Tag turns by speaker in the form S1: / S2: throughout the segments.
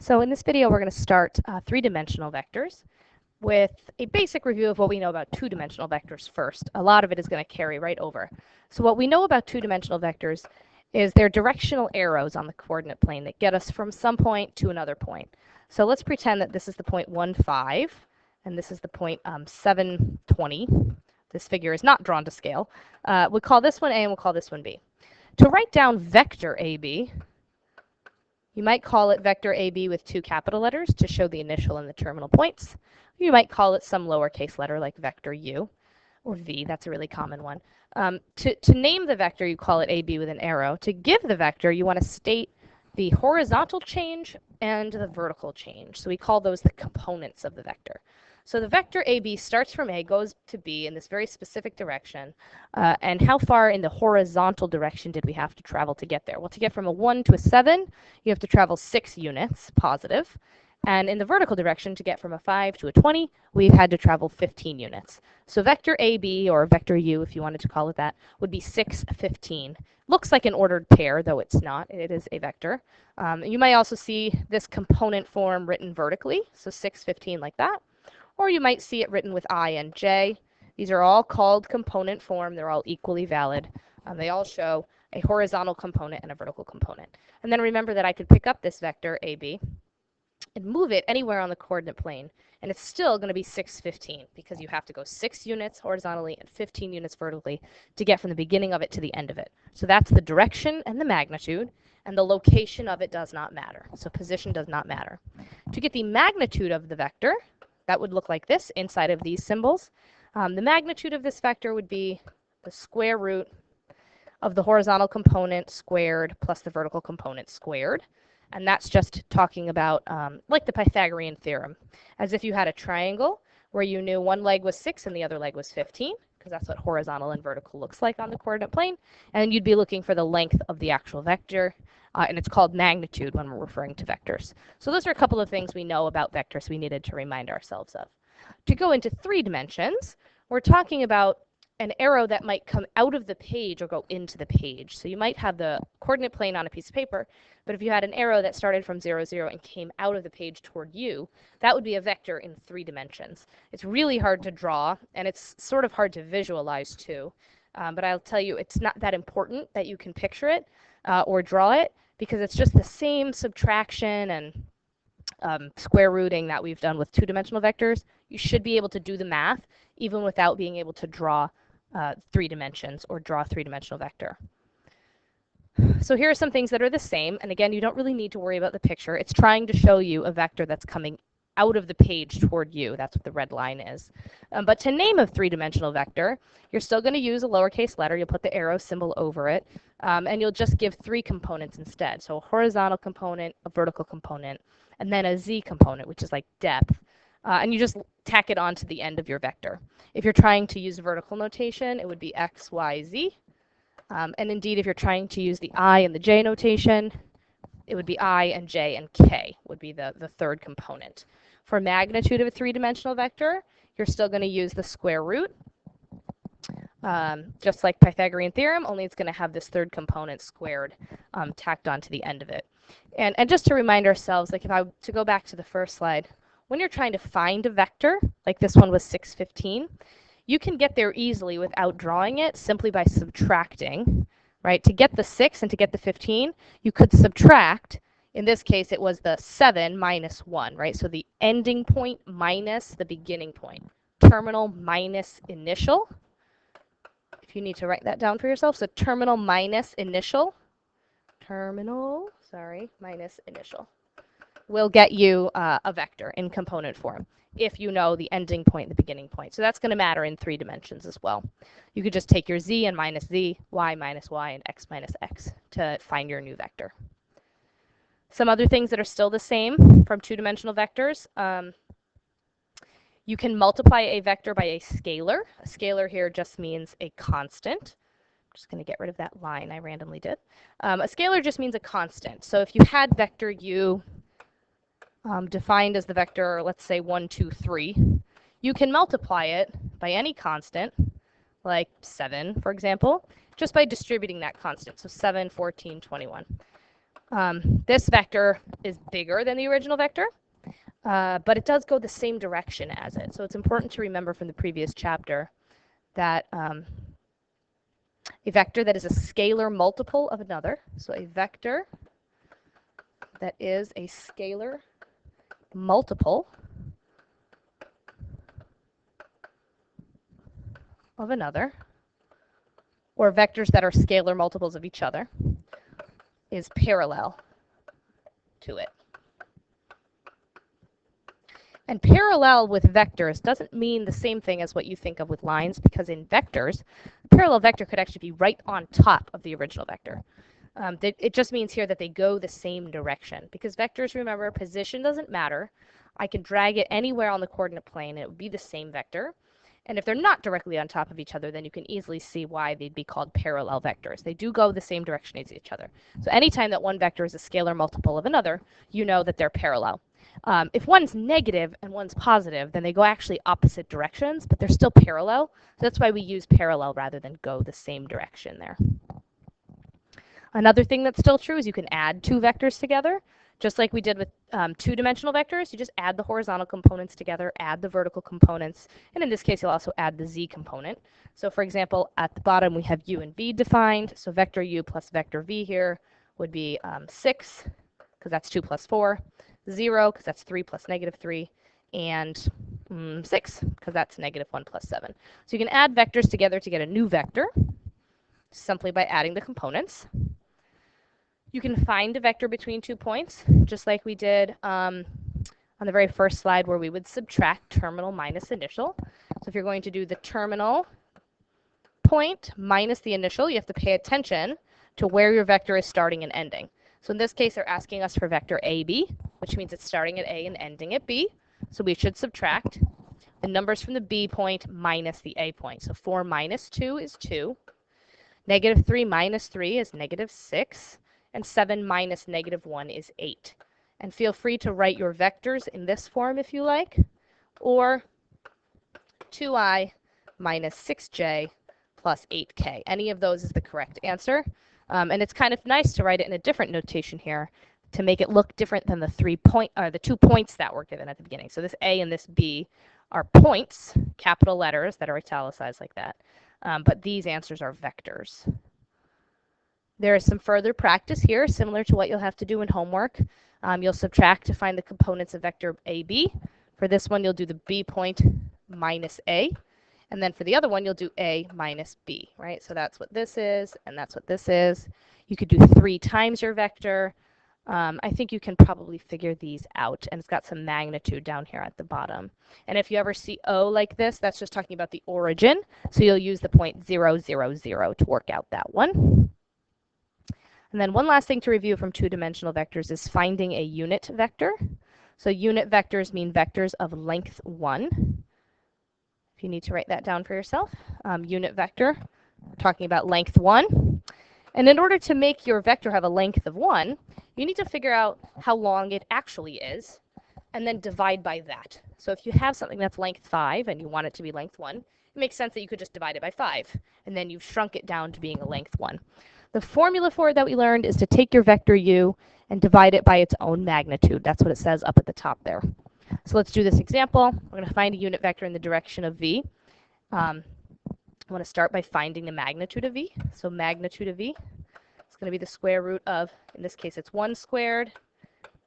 S1: So in this video, we're going to start three-dimensional vectors with a basic review of what we know about two-dimensional vectors first. A lot of it is going to carry right over. So what we know about two-dimensional vectors is they're directional arrows on the coordinate plane that get us from some point to another point. So let's pretend that this is the point 1, 5, and this is the point 7, 20. This figure is not drawn to scale. We'll call this one A and we'll call this one B. To write down vector AB, you might call it vector AB with two capital letters to show the initial and the terminal points. You might call it some lowercase letter like vector U or V. That's a really common one. To name the vector, you call it AB with an arrow. To give the vector, you want to state the horizontal change and the vertical change. So we call those the components of the vector. So the vector AB starts from A, goes to B in this very specific direction. And how far in the horizontal direction did we have to travel to get there? Well, to get from a 1 to a 7, you have to travel 6 units, positive. And in the vertical direction, to get from a 5 to a 20, we've had to travel 15 units. So vector AB, or vector U, if you wanted to call it that, would be 6, 15. Looks like an ordered pair, though it's not. It is a vector. You might also see this component form written vertically, so 6, 15 like that. Or you might see it written with I and J. These are all called component form. They're all equally valid. They all show a horizontal component and a vertical component. And then remember that I could pick up this vector AB and move it anywhere on the coordinate plane, and it's still going to be 6, 15 because you have to go 6 units horizontally and 15 units vertically to get from the beginning of it to the end of it. So that's the direction and the magnitude, and the location of it does not matter. So position does not matter. To get the magnitude of the vector, that would look like this inside of these symbols. The magnitude of this vector would be the square root of the horizontal component squared plus the vertical component squared. And that's just talking about like the Pythagorean theorem, as if you had a triangle where you knew one leg was 6 and the other leg was 15, because that's what horizontal and vertical looks like on the coordinate plane. And you'd be looking for the length of the actual vector, and it's called magnitude when we're referring to vectors. So those are a couple of things we know about vectors we needed to remind ourselves of. To go into 3 dimensions, we're talking about an arrow that might come out of the page or go into the page. So you might have the coordinate plane on a piece of paper, but if you had an arrow that started from 0, 0 and came out of the page toward you, that would be a vector in 3 dimensions. It's really hard to draw, and it's sort of hard to visualize too. But I'll tell you, it's not that important that you can picture it or draw it, because it's just the same subtraction and square rooting that we've done with 2-dimensional vectors. You should be able to do the math even without being able to draw 3 dimensions or draw a 3-dimensional vector. So here are some things that are the same, and again, you don't really need to worry about the picture. It's trying to show you a vector that's coming out of the page toward you. That's what the red line is. But to name a 3-dimensional vector, you're still going to use a lowercase letter. You'll put the arrow symbol over it, and you'll just give 3 components instead. So a horizontal component, a vertical component, and then a z component, which is like depth. And you just tack it onto the end of your vector. If you're trying to use vertical notation, it would be x, y, z. And indeed, if you're trying to use the I and the j notation, it would be I and j and k would be the 3rd component. For magnitude of a 3-dimensional vector, you're still going to use the square root, just like Pythagorean theorem, only it's going to have this 3rd component squared tacked onto the end of it. And just to remind ourselves, like if I to go back to the first slide, when you're trying to find a vector, like this one was 6, 15, you can get there easily without drawing it simply by subtracting, right? To get the 6 and to get the 15, you could subtract. In this case, it was the 7 minus 1, right? So the ending point minus the beginning point. Terminal minus initial. If you need to write that down for yourself. So terminal minus initial. Terminal, sorry, minus initial will get you a vector in component form if you know the ending point and the beginning point. So that's going to matter in 3 dimensions as well. You could just take your z and minus z, y minus y, and x minus x to find your new vector. Some other things that are still the same from 2-dimensional vectors. You can multiply a vector by a scalar. A scalar here just means a constant. I'm just going to get rid of that line I randomly did. A scalar just means a constant. So if you had vector u defined as the vector, let's say 1, 2, 3, you can multiply it by any constant, like 7, for example, just by distributing that constant. So 7, 14, 21. This vector is bigger than the original vector, but it does go the same direction as it. So it's important to remember from the previous chapter that a vector that is a scalar multiple of another, so a vector that is a scalar multiple of another, or vectors that are scalar multiples of each other, is parallel to it. And parallel with vectors doesn't mean the same thing as what you think of with lines, because in vectors, a parallel vector could actually be right on top of the original vector. It just means here that they go the same direction, because vectors, remember, position doesn't matter. I can drag it anywhere on the coordinate plane, and it would be the same vector. And if they're not directly on top of each other, then you can easily see why they'd be called parallel vectors. They do go the same direction as each other. So anytime that one vector is a scalar multiple of another, you know that they're parallel. If one's negative and one's positive, then they go actually opposite directions, but they're still parallel. So that's why we use parallel rather than go the same direction there. Another thing that's still true is you can add two vectors together. Just like we did with two-dimensional vectors, you just add the horizontal components together, add the vertical components, and in this case, you'll also add the z component. So for example, at the bottom, we have u and v defined. So vector u plus vector v here would be 6, because that's 2 plus 4, 0, because that's 3 plus negative 3, and 6, because that's negative 1 plus 7. So you can add vectors together to get a new vector, simply by adding the components. You can find a vector between 2 points, just like we did on the very first slide where we would subtract terminal minus initial. So if you're going to do the terminal point minus the initial, you have to pay attention to where your vector is starting and ending. So in this case, they're asking us for vector AB, which means it's starting at A and ending at B. So we should subtract the numbers from the B point minus the A point. So 4 minus 2 is 2. Negative 3 minus 3 is negative 6. And 7 minus negative 1 is 8. And feel free to write your vectors in this form if you like, or 2i minus 6j plus 8k. Any of those is the correct answer. And it's kind of nice to write it in a different notation here to make it look different than the 2 points that were given at the beginning. So this a and this b are points, capital letters that are italicized like that. But these answers are vectors. There is some further practice here, similar to what you'll have to do in homework. You'll subtract to find the components of vector AB. For this one, you'll do the B point minus A. And then for the other one, you'll do A minus B, right? So that's what this is, and that's what this is. You could do 3 times your vector. I think you can probably figure these out, and it's got some magnitude down here at the bottom. And if you ever see O like this, that's just talking about the origin. So you'll use the point 0, 0, 0 to work out that one. And then one last thing to review from two-dimensional vectors is finding a unit vector. So unit vectors mean vectors of length 1. If you need to write that down for yourself, unit vector, we're talking about length 1. And in order to make your vector have a length of 1, you need to figure out how long it actually is, and then divide by that. So if you have something that's length 5 and you want it to be length 1, it makes sense that you could just divide it by 5, and then you've shrunk it down to being a length 1. The formula for it that we learned is to take your vector u and divide it by its own magnitude. That's what it says up at the top there. So let's do this example. We're going to find a unit vector in the direction of v. I want to start by finding the magnitude of v. So magnitude of v is going to be the square root of, in this case it's 1 squared,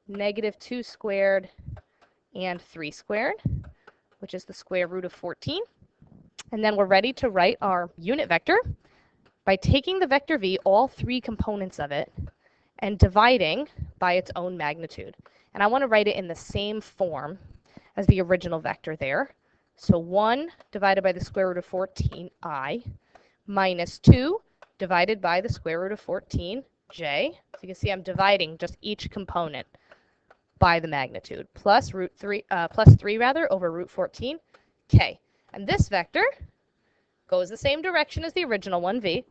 S1: negative 2 squared, and 3 squared, which is the square root of 14. And then we're ready to write our unit vector by taking the vector v, all 3 components of it, and dividing by its own magnitude. And I want to write it in the same form as the original vector there. So 1 divided by the square root of 14i minus 2 divided by the square root of 14j. So you can see I'm dividing just each component by the magnitude, plus 3 over root 14k. And this vector goes the same direction as the original one, v,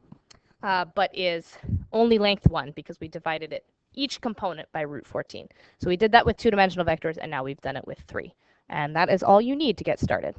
S1: but is only length 1 because we divided it each component by root 14. So we did that with two-dimensional vectors, and now we've done it with 3. And that is all you need to get started.